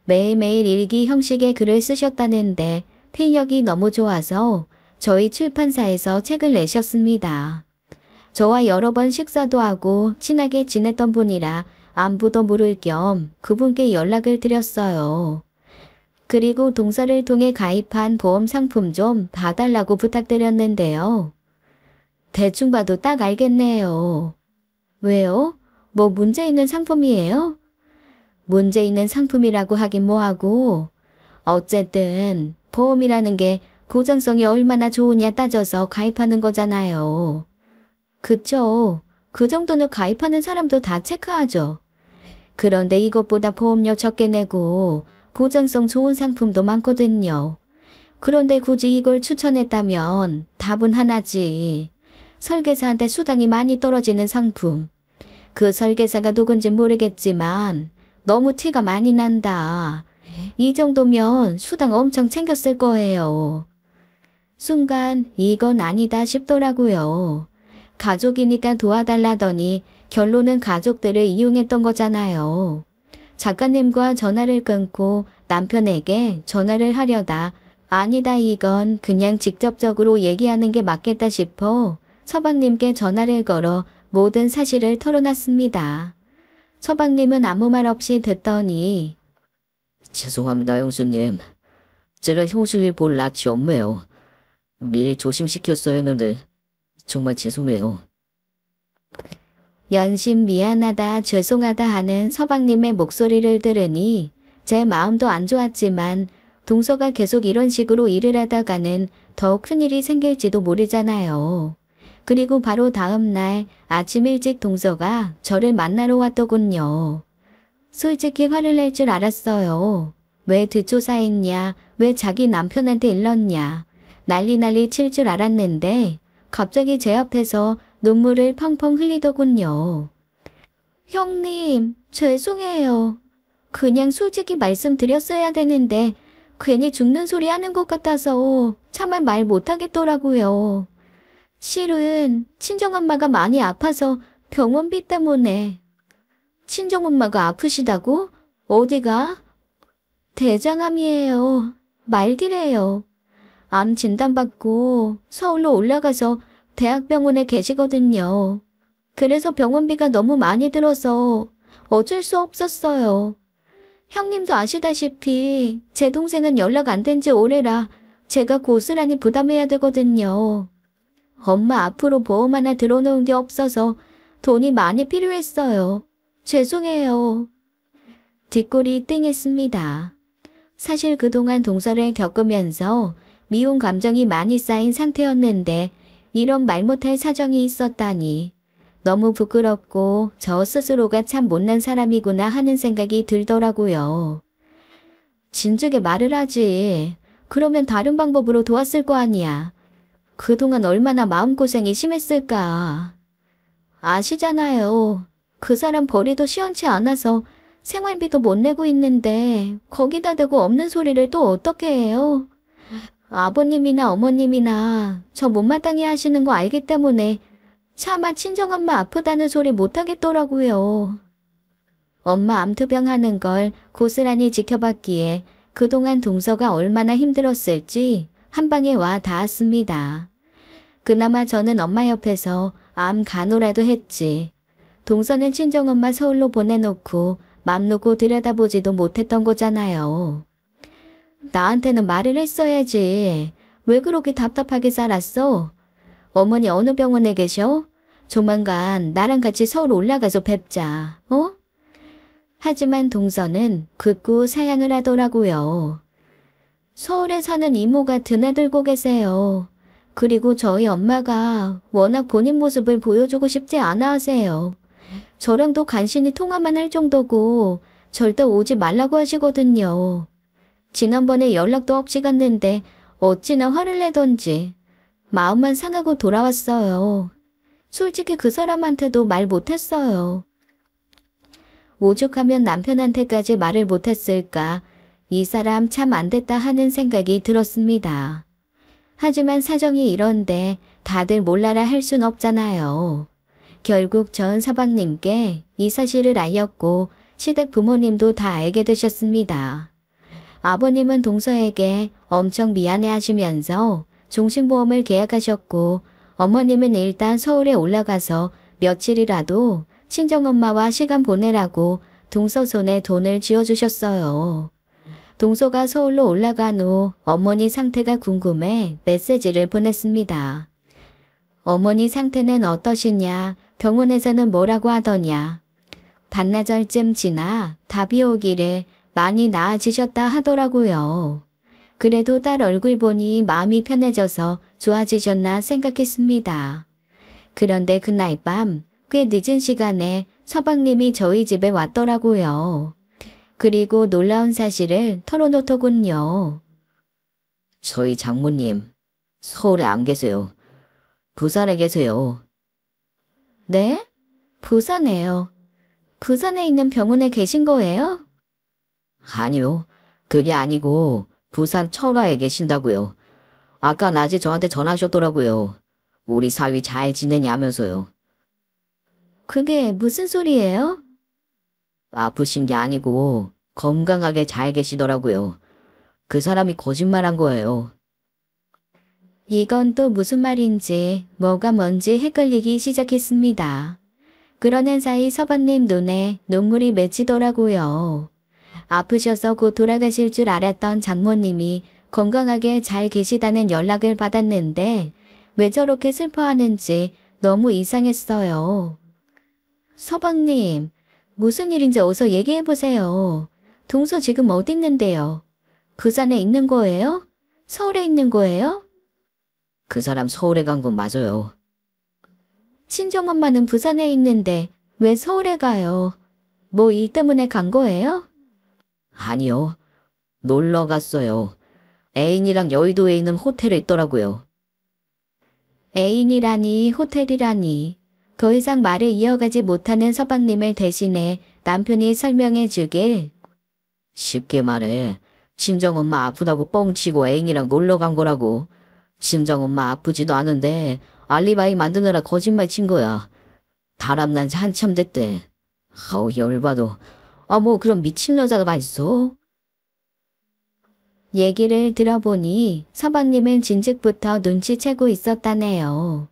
매일매일 일기 형식의 글을 쓰셨다는데 필력이 너무 좋아서 저희 출판사에서 책을 내셨습니다. 저와 여러 번 식사도 하고 친하게 지냈던 분이라 안부도 물을 겸 그분께 연락을 드렸어요. 그리고 동서를 통해 가입한 보험 상품 좀 봐달라고 부탁드렸는데요. 대충 봐도 딱 알겠네요. 왜요? 뭐 문제 있는 상품이에요? 문제 있는 상품이라고 하긴 뭐하고 어쨌든 보험이라는 게 고정성이 얼마나 좋으냐 따져서 가입하는 거잖아요. 그쵸? 그 정도는 가입하는 사람도 다 체크하죠. 그런데 이것보다 보험료 적게 내고 고정성 좋은 상품도 많거든요. 그런데 굳이 이걸 추천했다면 답은 하나지. 설계사한테 수당이 많이 떨어지는 상품. 그 설계사가 누군지 모르겠지만 너무 티가 많이 난다. 이 정도면 수당 엄청 챙겼을 거예요. 순간 이건 아니다 싶더라고요. 가족이니까 도와달라더니 결론은 가족들을 이용했던 거잖아요. 작가님과 전화를 끊고 남편에게 전화를 하려다 아니다 이건 그냥 직접적으로 얘기하는 게 맞겠다 싶어 서방님께 전화를 걸어 모든 사실을 털어놨습니다. 서방님은 아무 말 없이 듣더니 죄송합니다, 형수님. 제가 형수님 볼 낯이 없네요. 미리 조심시켰어야 했는데 정말 죄송해요. 연신 미안하다 죄송하다 하는 서방님의 목소리를 들으니 제 마음도 안 좋았지만 동서가 계속 이런 식으로 일을 하다가는 더 큰일이 생길지도 모르잖아요. 그리고 바로 다음 날 아침 일찍 동서가 저를 만나러 왔더군요. 솔직히 화를 낼 줄 알았어요. 왜 뒷조사했냐, 왜 자기 남편한테 일렀냐, 난리 칠 줄 알았는데 갑자기 제 앞에서 눈물을 펑펑 흘리더군요. 형님, 죄송해요. 그냥 솔직히 말씀드렸어야 되는데 괜히 죽는 소리 하는 것 같아서 차마 말 못하겠더라고요. 실은 친정엄마가 많이 아파서 병원비 때문에. 친정엄마가 아프시다고? 어디가? 대장암이에요. 말디래요. 암 진단받고 서울로 올라가서 대학병원에 계시거든요. 그래서 병원비가 너무 많이 들어서 어쩔 수 없었어요. 형님도 아시다시피 제 동생은 연락 안 된 지 오래라 제가 고스란히 부담해야 되거든요. 엄마 앞으로 보험 하나 들어놓은 게 없어서 돈이 많이 필요했어요. 죄송해요. 뒷골이 띵했습니다. 사실 그동안 동서를 겪으면서 미운 감정이 많이 쌓인 상태였는데 이런 말 못할 사정이 있었다니 너무 부끄럽고 저 스스로가 참 못난 사람이구나 하는 생각이 들더라고요. 진즉에 말을 하지. 그러면 다른 방법으로 도왔을 거 아니야. 그동안 얼마나 마음고생이 심했을까. 아시잖아요. 그 사람 벌이도 시원치 않아서 생활비도 못 내고 있는데 거기다 대고 없는 소리를 또 어떻게 해요? 아버님이나 어머님이나 저 못마땅해 하시는 거 알기 때문에 차마 친정엄마 아프다는 소리 못하겠더라고요. 엄마 암투병 하는 걸 고스란히 지켜봤기에 그동안 동서가 얼마나 힘들었을지 한 방에 와 닿았습니다. 그나마 저는 엄마 옆에서 암 간호라도 했지. 동서는 친정엄마 서울로 보내놓고 맘 놓고 들여다보지도 못했던 거잖아요. 나한테는 말을 했어야지. 왜 그렇게 답답하게 살았어? 어머니 어느 병원에 계셔? 조만간 나랑 같이 서울 올라가서 뵙자. 어? 하지만 동서는 굳고 사양을 하더라고요. 서울에 사는 이모가 드나들고 계세요. 그리고 저희 엄마가 워낙 본인 모습을 보여주고 싶지 않아 하세요. 저랑도 간신히 통화만 할 정도고 절대 오지 말라고 하시거든요. 지난번에 연락도 없이 갔는데 어찌나 화를 내던지 마음만 상하고 돌아왔어요. 솔직히 그 사람한테도 말 못했어요. 오죽하면 남편한테까지 말을 못했을까. 이 사람 참 안됐다 하는 생각이 들었습니다. 하지만 사정이 이런데 다들 몰라라 할 순 없잖아요. 결국 전 서방님께 이 사실을 알렸고 시댁 부모님도 다 알게 되셨습니다. 아버님은 동서에게 엄청 미안해 하시면서 종신보험을 계약하셨고 어머님은 일단 서울에 올라가서 며칠이라도 친정엄마와 시간 보내라고 동서 손에 돈을 쥐어주셨어요. 동서가 서울로 올라간 후 어머니 상태가 궁금해 메시지를 보냈습니다. 어머니 상태는 어떠시냐? 병원에서는 뭐라고 하더냐? 반나절쯤 지나 답이 오기를 많이 나아지셨다 하더라고요. 그래도 딸 얼굴 보니 마음이 편해져서 좋아지셨나 생각했습니다. 그런데 그날 밤 꽤 늦은 시간에 서방님이 저희 집에 왔더라고요. 그리고 놀라운 사실을 털어놓더군요. 저희 장모님, 서울에 안 계세요. 부산에 계세요. 네? 부산에요. 부산에 있는 병원에 계신 거예요? 아니요. 그게 아니고 부산 철화에 계신다고요. 아까 낮에 저한테 전화하셨더라고요. 우리 사위 잘 지내냐면서요. 그게 무슨 소리예요? 아프신 게 아니고 건강하게 잘 계시더라고요. 그 사람이 거짓말한 거예요. 이건 또 무슨 말인지 뭐가 뭔지 헷갈리기 시작했습니다. 그러는 사이 서방님 눈에 눈물이 맺히더라고요. 아프셔서 곧 돌아가실 줄 알았던 장모님이 건강하게 잘 계시다는 연락을 받았는데 왜 저렇게 슬퍼하는지 너무 이상했어요. 서방님, 무슨 일인지 어서 얘기해보세요. 동서 지금 어디 있는데요? 부산에 있는 거예요? 서울에 있는 거예요? 그 사람 서울에 간 건 맞아요. 친정엄마는 부산에 있는데 왜 서울에 가요? 뭐 일 때문에 간 거예요? 아니요. 놀러 갔어요. 애인이랑 여의도에 있는 호텔에 있더라고요. 애인이라니 호텔이라니. 더 이상 말을 이어가지 못하는 서방님을 대신해 남편이 설명해 주길. 쉽게 말해 친정엄마 아프다고 뻥치고 애인이랑 놀러 간 거라고. 친정엄마 아프지도 않은데 알리바이 만드느라 거짓말 친 거야. 바람난 지 한참 됐대. 아우 열받아. 뭐 그런 미친 여자가 있어? 얘기를 들어보니 서방님은 진즉부터 눈치채고 있었다네요.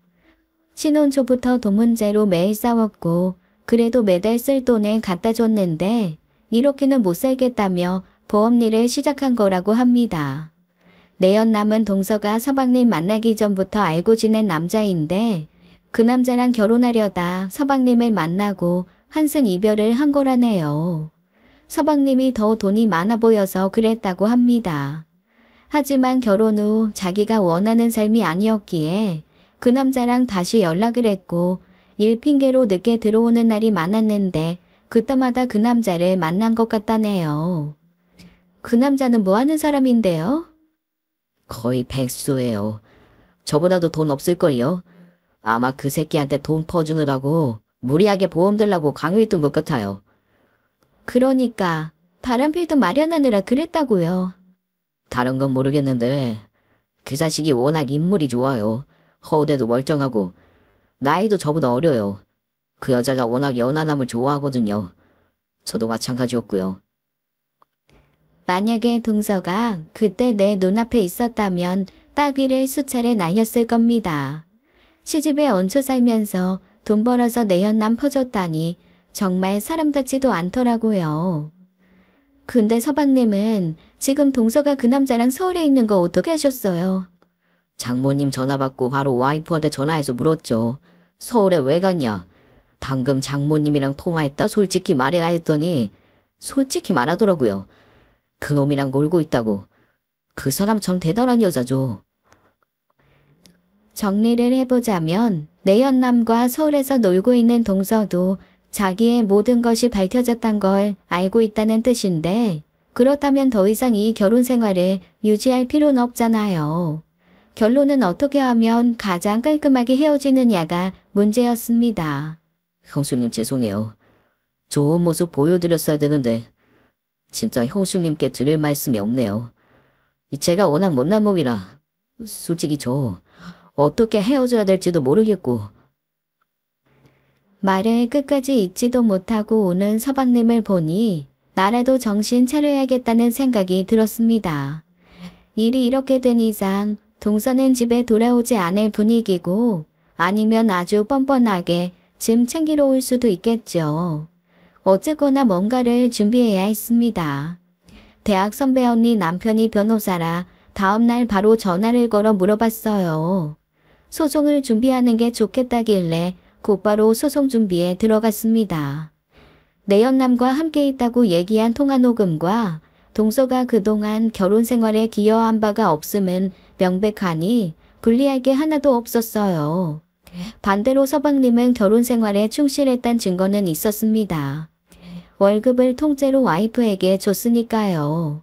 신혼 초부터 돈 문제로 매일 싸웠고 그래도 매달 쓸 돈을 갖다 줬는데 이렇게는 못 살겠다며 보험일을 시작한 거라고 합니다. 내연남은 동서가 서방님 만나기 전부터 알고 지낸 남자인데 그 남자랑 결혼하려다 서방님을 만나고 한승 이별을 한 거라네요. 서방님이 더 돈이 많아 보여서 그랬다고 합니다. 하지만 결혼 후 자기가 원하는 삶이 아니었기에 그 남자랑 다시 연락을 했고 일 핑계로 늦게 들어오는 날이 많았는데 그때마다 그 남자를 만난 것 같다네요. 그 남자는 뭐 하는 사람인데요? 거의 백수예요. 저보다도 돈 없을걸요? 아마 그 새끼한테 돈 퍼주느라고 무리하게 보험 들라고 강요했던 것 같아요. 그러니까 바람필드 마련하느라 그랬다고요. 다른 건 모르겠는데 그 자식이 워낙 인물이 좋아요. 허우대도 멀쩡하고 나이도 저보다 어려요. 그 여자가 워낙 연하남을 좋아하거든요. 저도 마찬가지였고요. 만약에 동서가 그때 내 눈앞에 있었다면 따귀를 수차례 날렸을 겁니다. 시집에 얹혀 살면서 돈 벌어서 내연남 퍼줬다니 정말 사람 같지도 않더라고요. 근데 서방님은 지금 동서가 그 남자랑 서울에 있는 거 어떻게 하셨어요? 장모님 전화 받고 바로 와이프한테 전화해서 물었죠. 서울에 왜 갔냐? 방금 장모님이랑 통화했다 솔직히 말해야 했더니 솔직히 말하더라고요. 그놈이랑 놀고 있다고. 그 사람 참 대단한 여자죠. 정리를 해보자면 내연남과 서울에서 놀고 있는 동서도 자기의 모든 것이 밝혀졌단 걸 알고 있다는 뜻인데, 그렇다면 더 이상 이 결혼 생활을 유지할 필요는 없잖아요. 결론은 어떻게 하면 가장 깔끔하게 헤어지느냐가 문제였습니다. 형수님 죄송해요. 좋은 모습 보여드렸어야 되는데 진짜 형수님께 드릴 말씀이 없네요. 제가 워낙 못난 몸이라 솔직히 저 어떻게 헤어져야 될지도 모르겠고. 말을 끝까지 잊지도 못하고 오는 서방님을 보니 나라도 정신 차려야겠다는 생각이 들었습니다. 일이 이렇게 된 이상 동서는 집에 돌아오지 않을 분위기고, 아니면 아주 뻔뻔하게 짐 챙기러 올 수도 있겠죠. 어쨌거나 뭔가를 준비해야 했습니다. 대학 선배 언니 남편이 변호사라 다음날 바로 전화를 걸어 물어봤어요. 소송을 준비하는 게 좋겠다길래 곧바로 소송 준비에 들어갔습니다. 내연남과 함께 있다고 얘기한 통화 녹음과 동서가 그동안 결혼 생활에 기여한 바가 없음은 명백하니 불리할 게 하나도 없었어요. 반대로 서방님은 결혼 생활에 충실했단 증거는 있었습니다. 월급을 통째로 와이프에게 줬으니까요.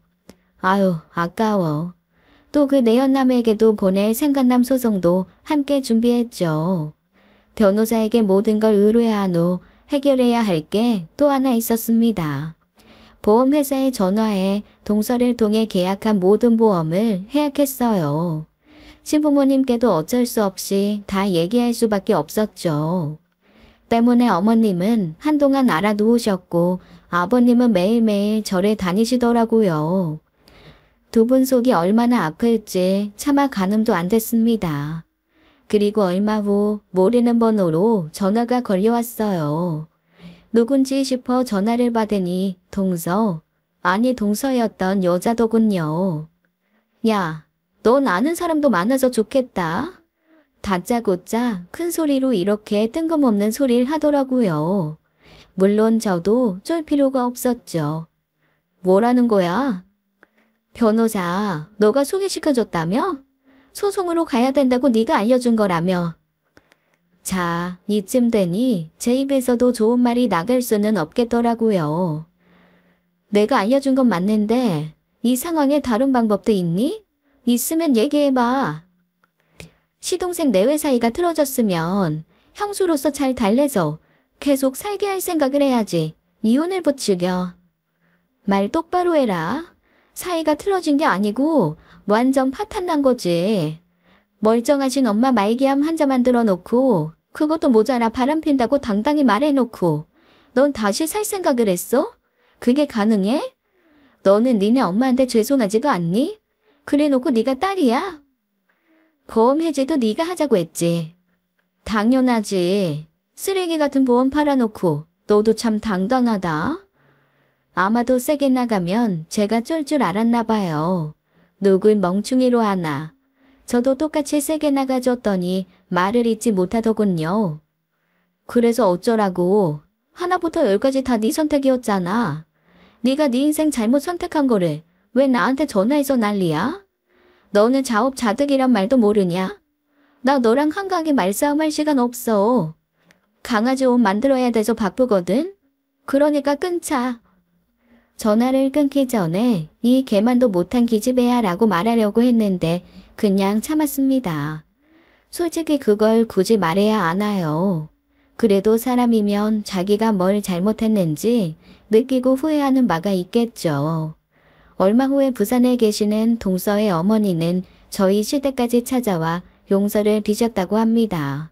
아유, 아까워. 또 그 내연남에게도 보낼 생간남 소송도 함께 준비했죠. 변호사에게 모든 걸 의뢰한 후 해결해야 할 게 또 하나 있었습니다. 보험회사에 전화해 동서를 통해 계약한 모든 보험을 해약했어요. 시부모님께도 어쩔 수 없이 다 얘기할 수밖에 없었죠. 때문에 어머님은 한동안 알아두우셨고 아버님은 매일매일 절에 다니시더라고요. 두 분 속이 얼마나 아플지 차마 가늠도 안 됐습니다. 그리고 얼마 후 모르는 번호로 전화가 걸려왔어요. 누군지 싶어 전화를 받으니 동서였던 여자더군요. 야, 넌 아는 사람도 많아서 좋겠다. 다짜고짜 큰 소리로 이렇게 뜬금없는 소리를 하더라고요. 물론 저도 쫄 필요가 없었죠. 뭐라는 거야? 변호사, 너가 소개시켜줬다며? 소송으로 가야 된다고 네가 알려준 거라며. 자, 이쯤 되니 제 입에서도 좋은 말이 나갈 수는 없겠더라고요. 내가 알려준 건 맞는데 이 상황에 다른 방법도 있니? 있으면 얘기해봐. 시동생 내외 사이가 틀어졌으면 형수로서 잘 달래서 계속 살게 할 생각을 해야지. 이혼을 부추겨. 말 똑바로 해라. 사이가 틀어진 게 아니고 완전 파탄 난 거지. 멀쩡하신 엄마 말기암 환자 만들어 놓고 그것도 모자라 바람핀다고 당당히 말해놓고 넌 다시 살 생각을 했어? 그게 가능해? 너는 니네 엄마한테 죄송하지도 않니? 그래놓고 네가 딸이야? 보험 해지도 네가 하자고 했지. 당연하지. 쓰레기 같은 보험 팔아놓고 너도 참 당당하다. 아마도 세게 나가면 제가 쫄 줄 알았나 봐요. 누굴 멍충이로 하나. 저도 똑같이 세게 나가줬더니 말을 잇지 못하더군요. 그래서 어쩌라고. 하나부터 열까지 다 네 선택이었잖아. 네가 네 인생 잘못 선택한 거를 왜 나한테 전화해서 난리야? 너는 자업자득이란 말도 모르냐? 나 너랑 한가하게 말싸움할 시간 없어. 강아지 옷 만들어야 돼서 바쁘거든? 그러니까 끊자. 전화를 끊기 전에 이 개만도 못한 기집애야라고 말하려고 했는데 그냥 참았습니다. 솔직히 그걸 굳이 말해야 하나요? 그래도 사람이면 자기가 뭘 잘못했는지 느끼고 후회하는 바가 있겠죠. 얼마 후에 부산에 계시는 동서의 어머니는 저희 시댁까지 찾아와 용서를 빚었다고 합니다.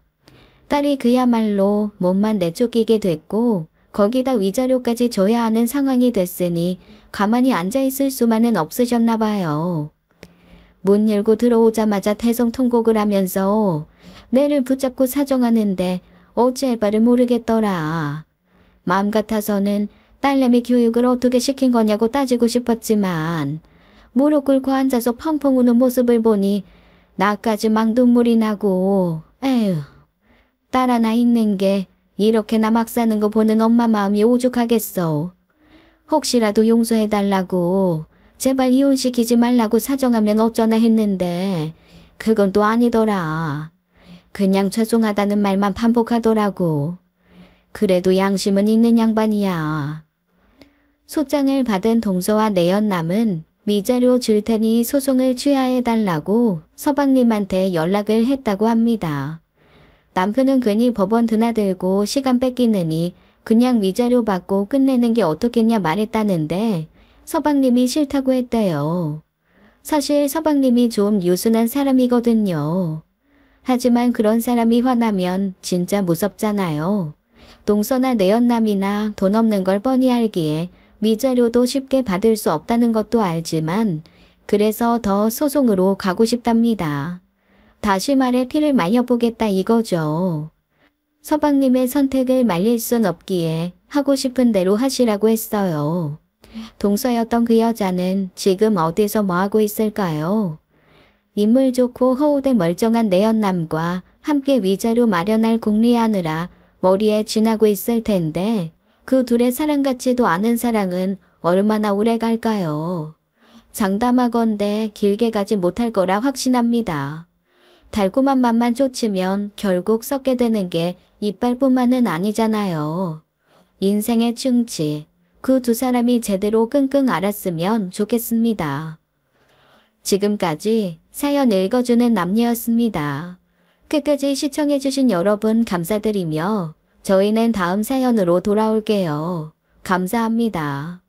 딸이 그야말로 몸만 내쫓기게 됐고 거기다 위자료까지 줘야 하는 상황이 됐으니 가만히 앉아있을 수만은 없으셨나 봐요. 문 열고 들어오자마자 태성통곡을 하면서 내를 붙잡고 사정하는데 어찌할 바를 모르겠더라. 마음 같아서는 딸내미 교육을 어떻게 시킨 거냐고 따지고 싶었지만 무릎 꿇고 앉아서 펑펑 우는 모습을 보니 나까지 막 눈물이 나고 에휴. 딸 하나 있는 게 이렇게나 막 사는 거 보는 엄마 마음이 오죽하겠어. 혹시라도 용서해달라고 제발 이혼시키지 말라고 사정하면 어쩌나 했는데 그건 또 아니더라. 그냥 죄송하다는 말만 반복하더라고. 그래도 양심은 있는 양반이야. 소장을 받은 동서와 내연남은 위자료 줄 테니 소송을 취하해달라고 서방님한테 연락을 했다고 합니다. 남편은 괜히 법원 드나들고 시간 뺏기느니 그냥 위자료 받고 끝내는 게 어떻겠냐 말했다는데 서방님이 싫다고 했대요. 사실 서방님이 좀 유순한 사람이거든요. 하지만 그런 사람이 화나면 진짜 무섭잖아요. 동서나 내연남이나 돈 없는 걸 뻔히 알기에 위자료도 쉽게 받을 수 없다는 것도 알지만 그래서 더 소송으로 가고 싶답니다. 다시 말해 피를 말려보겠다 이거죠. 서방님의 선택을 말릴 순 없기에 하고 싶은 대로 하시라고 했어요. 동서였던 그 여자는 지금 어디서 뭐하고 있을까요? 인물 좋고 허우대 멀쩡한 내연남과 함께 위자료 마련할 궁리하느라 머리에 쥐나고 있을 텐데 그 둘의 사랑 같지도 않은 사랑은 얼마나 오래 갈까요? 장담하건대 길게 가지 못할 거라 확신합니다. 달콤한 맛만 쫓으면 결국 썩게 되는 게 이빨뿐만은 아니잖아요. 인생의 충치, 그 두 사람이 제대로 끙끙 앓았으면 좋겠습니다. 지금까지 사연 읽어주는 남녀였습니다. 끝까지 시청해주신 여러분 감사드리며 저희는 다음 사연으로 돌아올게요. 감사합니다.